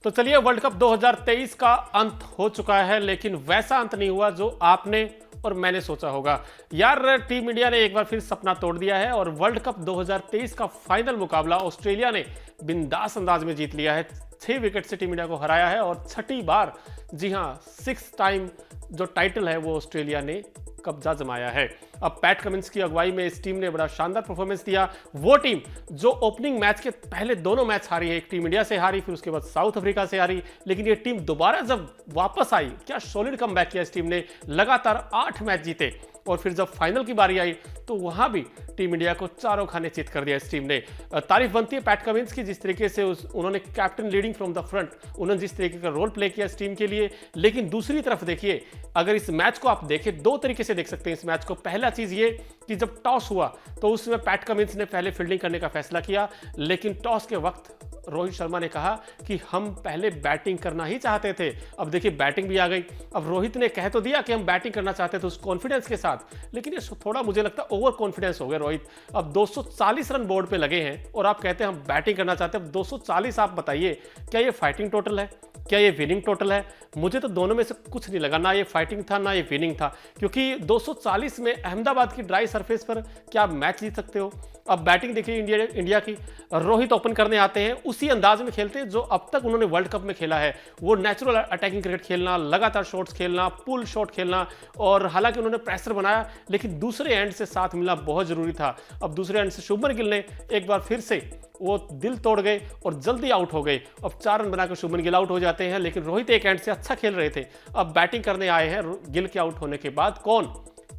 तो चलिए, world cup 2023 का अंत हो चुका है, लेकिन वैसा अंत नहीं हुआ जो आपने और मैंने सोचा होगा। यार, टीम इंडिया ने एक बार फिर सपना तोड़ दिया है और वर्ल्ड कप 2023 का फाइनल मुकाबला ऑस्ट्रेलिया ने बिंदास अंदाज में जीत लिया है। 6 विकेट से टीम इंडिया को हराया है और छठी बार, जी हां, 6 टाइम जो टाइटल है वो ऑस्ट्रेलिया ने कब्जा जमाया है। अब पैट कमिंस की अगुवाई में इस टीम ने बड़ा शानदार परफॉर्मेंस दिया। वो टीम जो ओपनिंग मैच के पहले दोनों मैच हारी है, एक टीम इंडिया से हारी, फिर उसके बाद साउथ अफ्रीका से हारी, लेकिन ये टीम दोबारा जब वापस आई, क्या सॉलिड कमबैक किया इस टीम ने। लगातार 8 मैच जीते और फिर जब फाइनल की बारी आई तो वहां भी टीम इंडिया को चारों खाने चित कर दिया इस टीम ने। तारीफ बनती है पैट कमिंस की, जिस तरीके से उन्होंने captain leading from the front, उन्होंने जिस तरीके का रोल प्ले किया इस टीम के लिए। लेकिन दूसरी तरफ देखिए, अगर इस मैच को आप देखें, 2 तरीके से देख सकते हैं इस मैच को। पहला चीज ये कि जब टॉस हुआ तो उसमें पैट कमिंस ने पहले फील्डिंग करने का फैसला किया, लेकिन टॉस के वक्त रोहित शर्मा ने कहा कि हम पहले बैटिंग करना ही चाहते थे। अब देखिए, बैटिंग भी आ गई। अब रोहित ने कह तो दिया कि हम बैटिंग करना चाहते थे उस कॉन्फिडेंस के साथ, लेकिन ये थोड़ा मुझे लगता है ओवर कॉन्फिडेंस हो गया रोहित। अब 240 रन बोर्ड पे लगे हैं और आप कहते हैं हम बैटिंग करना चाहते हैं। अब 240, आप बताइए, क्या ये फाइटिंग टोटल है, क्या ये विनिंग टोटल है? मुझे तो दोनों में से कुछ नहीं लगा, ना ये फाइटिंग था ना ये विनिंग था, क्योंकि 240 में अहमदाबाद की ड्राई सरफेस पर क्या आप मैच जीत सकते हो? अब बैटिंग देखिए इंडिया की, रोहित ओपन करने आते हैं, उसी अंदाज में खेलते हैं जो अब तक उन्होंने वर्ल्ड कप में खेला है। वो नेचुरल अटैकिंग क्रिकेट खेलना, लगातार शॉट्स खेलना, पुल शॉट खेलना, और हालांकि उन्होंने प्रेशर बनाया, लेकिन दूसरे एंड से साथ मिलना बहुत जरूरी था। अब दूसरे एंड से शुभमन गिल ने एक बार फिर से वो दिल तोड़ गए और जल्दी आउट हो गए। अब 4 रन बनाकर शुभमन गिल आउट हो जाते हैं, लेकिन रोहित एक एंड से अच्छा खेल रहे थे। अब बैटिंग करने आए हैं गिल के आउट होने के बाद कौन,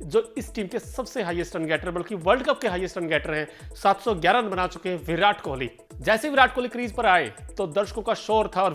जो इस टीम के सबसे हाईएस्ट रन गेटर, बल्कि वर्ल्ड कप के हाईएस्ट रन गेटर हैं। 711 रन बना चुके हैं विराट कोहली। जैसे विराट कोहली क्रीज पर आए तो दर्शकों का शोर था और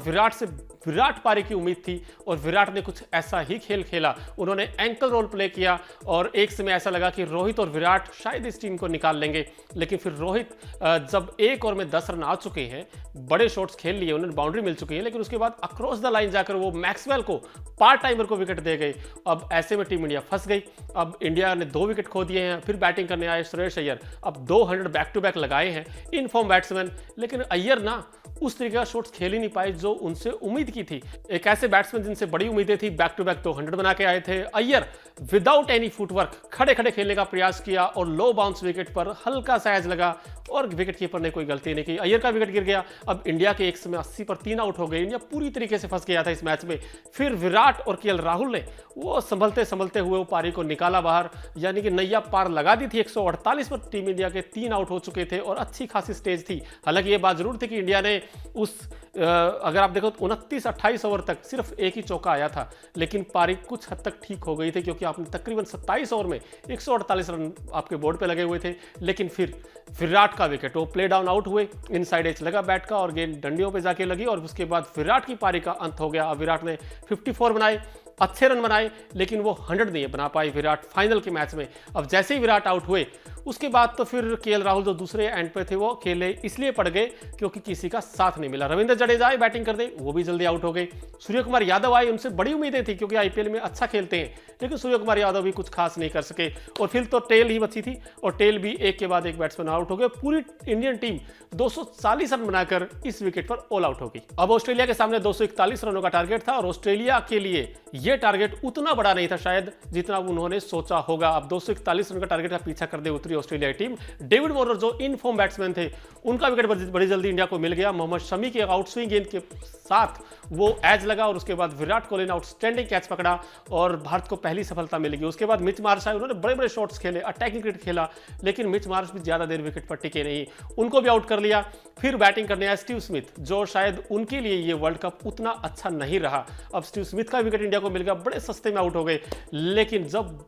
विराट पारी की उम्मीद थी, और विराट ने कुछ ऐसा ही खेल खेला। उन्होंने एंकल रोल प्ले किया और एक समय ऐसा लगा कि रोहित और विराट शायद इस टीम को निकाल लेंगे, लेकिन फिर रोहित जब 1 ओवर में 10 रन आ चुके हैं, बड़े शॉट्स खेल लिए, उन्हें बाउंड्री मिल चुकी है, लेकिन उसके बाद अक्रॉस द लाइन जाकर वो मैक्सवेल को, पार्ट टाइमर को विकेट दे गए। अब ऐसे में टीम इंडिया फंस गई। अब इंडिया ने 2 विकेट खो दिए हैं। फिर बैटिंग करने आए श्रेयस अय्यर, अब 200 बैक टू बैक लगाए हैं, इन फॉर्म बैट्समैन, लेकिन अय्यर ना उस तरीके का शॉट्स खेल ही नहीं पाए जो उनसे उम्मीद की थी। एक ऐसे बैट्समैन जिनसे बड़ी उम्मीदें थी, बैक टू बैक 200 बना के आए थे। अय्यर विदाउट एनी फुटवर्क खड़े खड़े खेलने का प्रयास किया और लो बाउंस विकेट पर हल्का सा एज लगा और विकेट कीपर ने कोई गलती नहीं की, अय्यर का विकेट गिर गया। अब इंडिया के एक समय 80 पर 3 आउट हो गए। इंडिया पूरी तरीके से फंस गया था इस मैच में। फिर विराट और केएल राहुल ने वो संभलते संभलते हुए वो पारी को निकाला बाहर, यानी कि नैया पार लगा दी थी। 148 पर टीम इंडिया के 3 आउट हो चुके थे और अच्छी खासी स्टेज थी। हालांकि ये बात जरूर थी कि इंडिया ने उस अगर आप देखो 29-28 ओवर तक सिर्फ एक ही चौका आया था, लेकिन पारी कुछ हद तक ठीक हो गई थी, क्योंकि आपने तकरीबन 27 ओवर में 148 रन आपके बोर्ड पे लगे हुए थे। लेकिन फिर विराट का विकेट, वो प्ले डाउन आउट हुए, इनसाइड एज लगा बैट का और गेंद डंडियों पे जाके लगी, और उसके बाद विराट की पारी का अंत हो गया। अब विराट ने 54 बनाए, अच्छे रन बनाए, लेकिन वो 100 नहीं बना पाए विराट फाइनल के मैच में। अब जैसे ही विराट आउट हुए उसके बाद तो फिर केएल राहुल जो दूसरे एंड पे थे वो अकेले इसलिए पड़ गए क्योंकि किसी का साथ नहीं मिला। रविंद्र जडेजा आए बैटिंग करने, वो भी जल्दी आउट हो गए। सूर्य कुमार यादव आए, उनसे बड़ी उम्मीदें थी क्योंकि आईपीएल में अच्छा खेलते हैं, लेकिन सूर्य कुमार यादव भी कुछ खास नहीं कर सके। और फिर तो टेल ही बची थी और टेल भी एक के बाद एक बैट्समैन आउट हो गए। पूरी इंडियन टीम 240 रन बनाकर इस विकेट पर ऑल आउट हो गई। अब ऑस्ट्रेलिया के सामने 241 रनों का टारगेट था और ऑस्ट्रेलिया के लिए यह टारगेट उतना बड़ा नहीं था शायद जितना उन्होंने सोचा होगा। अब 241 रन का टारगेट का पीछा करते उतरी ऑस्ट्रेलिया टीम। डेविड वॉर्नर जो इन फॉर्म बैट्समैन थे, उनका विकेट बड़ी जल्दी इंडिया को मिल गया। मोहम्मद शमी के आउटस्विंग गेंद के साथ वो एज लगा और उसके बाद विराट कोहली ने आउटस्टैंडिंग कैच पकड़ा और भारत को पहली सफलता मिल गई। उसके बाद मिच मार्श आए, उन्होंने बड़े बड़े शॉट्स खेले, अटैकिंग क्रिकेट खेला, लेकिन मिच मार्श भी ज्यादा देर विकेट पर टिके नहीं, उनको भी आउट कर लिया। फिर बैटिंग करने आया स्टीव स्मिथ, जो शायद उनके लिए ये वर्ल्ड कप उतना अच्छा नहीं रहा। अब स्टीव स्मिथ का विकेट इंडिया को मिल गया, बड़े सस्ते में आउट हो गए, लेकिन जब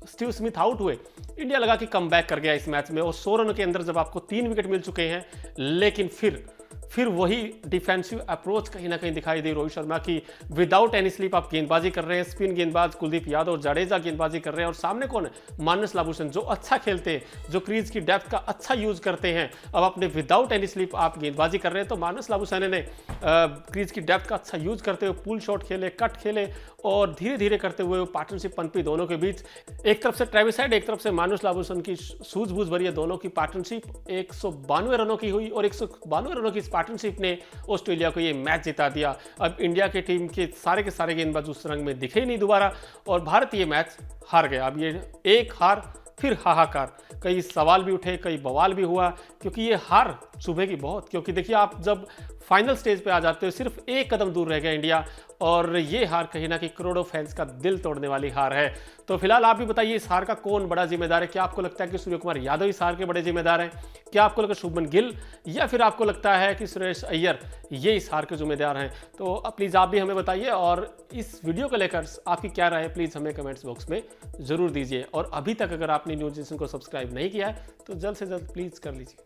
स्टीव स्मिथ आउट हुए इंडिया लगा कि कम बैक कर गया इस मैच में। और 100 रन के अंदर जब आपको 3 विकेट मिल चुके हैं, लेकिन फिर वही डिफेंसिव अप्रोच कहीं ना कहीं दिखाई दी रोहित शर्मा की। विदाउट एनी स्लिप आप गेंदबाजी कर रहे हैं, स्पिन गेंदबाज कुलदीप यादव और जडेजा गेंदबाजी कर रहे हैं, और सामने कौन है? मानस लाबुशेन, जो अच्छा खेलते हैं, जो क्रीज की डेप्थ का अच्छा यूज करते हैं। अब अपने विदाउट एनी स्लिप आप गेंदबाजी कर रहे हैं, तो मानस लाबुशेन ने क्रीज की डेप्थ का अच्छा यूज करते हुए पुल शॉट खेले, कट खेले, और धीरे धीरे करते हुए पार्टनरशिप पनपी दोनों के बीच। एक तरफ से ट्रेविस हेड, एक तरफ से मानुस लाबुशेन की सूझबूझ भरी दोनों की पार्टनरशिप 192 रनों की हुई और 192 रनों की पार्टनरशिप ने ऑस्ट्रेलिया को ये मैच जिता दिया। अब इंडिया की टीम के सारे गेंदबाज उस रंग में दिखे ही नहीं दोबारा और भारत ये मैच हार गया। अब ये एक हार फिर हाहाकार, कई सवाल भी उठे, कई बवाल भी हुआ, क्योंकि ये हार चुभेगी बहुत। क्योंकि देखिए, आप जब फाइनल स्टेज पे आ जाते हो, सिर्फ एक कदम दूर रह गया इंडिया, और ये हार कहीं ना कहीं करोड़ों फैंस का दिल तोड़ने वाली हार है। तो फिलहाल आप भी बताइए, इस हार का कौन बड़ा जिम्मेदार है? क्या आपको लगता है कि सूर्य कुमार यादव इस हार के बड़े जिम्मेदार हैं? क्या आपको लगता है शुभमन गिल, या फिर आपको लगता है कि सुरेश अय्यर ये इस हार के जिम्मेदार हैं? तो प्लीज़ आप भी हमें बताइए, और इस वीडियो को लेकर आपकी क्या राय है प्लीज़ हमें कमेंट्स बॉक्स में ज़रूर दीजिए। और अभी तक अगर आपने न्यूज़ नेशन को सब्सक्राइब नहीं किया है तो जल्द से जल्द प्लीज़ कर लीजिए।